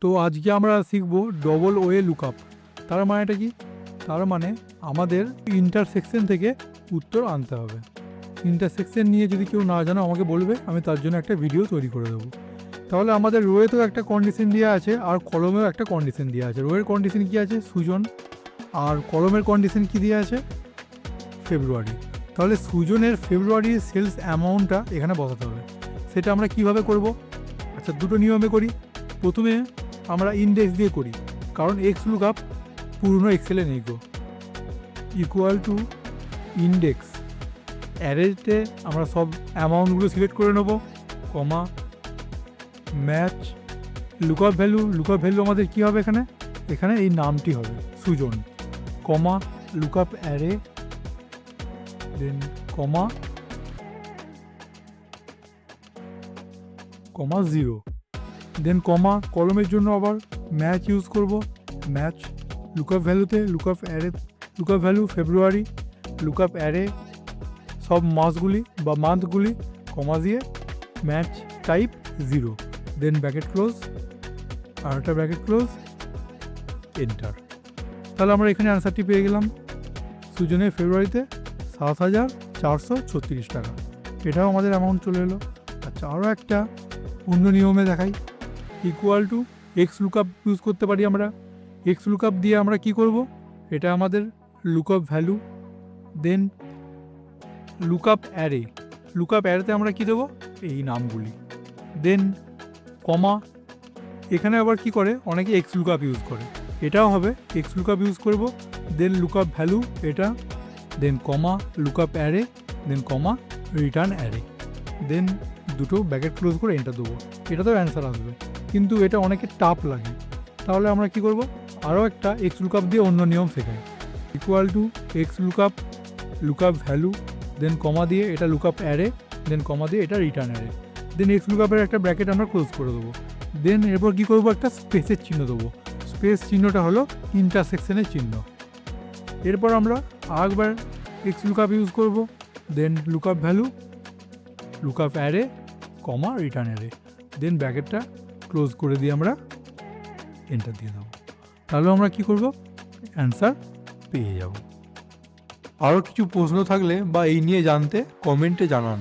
তো আজকে আমরা শিখব ডবল ওয়ে লুকআপ। তার মানেটা কি? তার মানে আমাদের ইন্টারসেকশন থেকে উত্তর আনতে হবে। ইন্টারসেকশন নিয়ে যদি কেউ না জানো আমাকে বলবে, আমি তার জন্য একটা ভিডিও তৈরি করে দেবো। তাহলে আমাদের রোয়েতেও একটা কন্ডিশন দেওয়া আছে আর কলমেও একটা কন্ডিশন দেওয়া আছে। রোয়ের কন্ডিশন কী আছে? সুজন। আর কলমের কন্ডিশন কী দেওয়া আছে? ফেব্রুয়ারি। তাহলে সুজনের ফেব্রুয়ারির সেলস অ্যামাউন্টটা এখানে বসাতে হবে। সেটা আমরা কিভাবে করব? আচ্ছা, দুটো নিয়মে করি। প্রথমে আমরা ইন্ডেক্স দিয়ে করি, কারণ এক্স লুকআপ পুরনো এক্সেলে নেই গো। ইকুয়াল টু ইন্ডেক্স, অ্যারেতে আমরা সব অ্যামাউন্টগুলো সিলেক্ট করে নেব, comma match lookup value. Lookup value আমাদের কী হবে এখানে? এখানে এই নামটি হবে Sujan, comma lookup array, then comma 0, then comma কলমের জন্য আবার ম্যাচ ইউজ করব। ম্যাচ লুকআপ ভ্যালুতে lookup array, lookup value February, lookup array সব মাসগুলি বা মান্থগুলি, কমা দিয়ে match type 0, then bracket close, আর একটা ব্র্যাকেট ক্লোজ, এন্টার। তাহলে আমরা এখানে অ্যান্সারটি পেয়ে গেলাম। সুজনের ফেব্রুয়ারিতে 7,436 টাকা, এটাও আমাদের অ্যামাউন্ট চলে এলো। আচ্ছা, আরও একটা অন্য নিয়মে দেখাই। Equal to X lookup use করতে পারি আমরা। এক্স লুকআপ দিয়ে আমরা কি করব? এটা আমাদের লুকআপ ভ্যালু, দেন লুকআপ অ্যারে। লুকআপ অ্যারেতে আমরা কি দেবো? এই নামগুলি, দেন কমা। এখানে আবার কি করে? অনেকে এক্স লুকআপ ইউজ করে, এটাও হবে এক্স লুকআপ ইউজ করব, দেন লুকআপ ভ্যালু এটা, দেন কমা লুকআপ অ্যারে, দেন কমা রিটার্ন অ্যারে, দেন দুটো ব্র্যাকেট ক্লোজ করে এন্টার দেবো। এটাতেও অ্যান্সার আসবে, কিন্তু এটা অনেকে টাফ লাগে। তাহলে আমরা কি করব? আরও একটা এক্স লুকআপ দিয়ে অন্য নিয়ম শেখাই। Equal to X lookup, lookup value, then comma দিয়ে এটা লুকআপ অ্যারে, দেন কমা দিয়ে এটা রিটার্ন অ্যারে, দেন এক্স লুকআপের একটা ব্র্যাকেট আমরা ক্লোজ করে দেবো। দেন এরপর কী করবো? একটা স্পেসের চিহ্ন দেবো। স্পেস চিহ্নটা হলো ইন্টারসেকশনের চিহ্ন। এরপর আমরা আরেকবার এক্স লুকআপ ইউজ করব, দেন লুকআপ ভ্যালু, লুকআপ অ্যারে, কমা রিটার্ন অ্যারে, দেন ব্র্যাকেটটা ক্লোজ করে দিয়ে আমরা এন্টার দিয়ে দেবো। তাহলে আমরা কি করব? অ্যান্সার পেয়ে যাব। আরও কিছু প্রশ্ন থাকলে বা এই নিয়ে জানতে কমেন্টে জানান।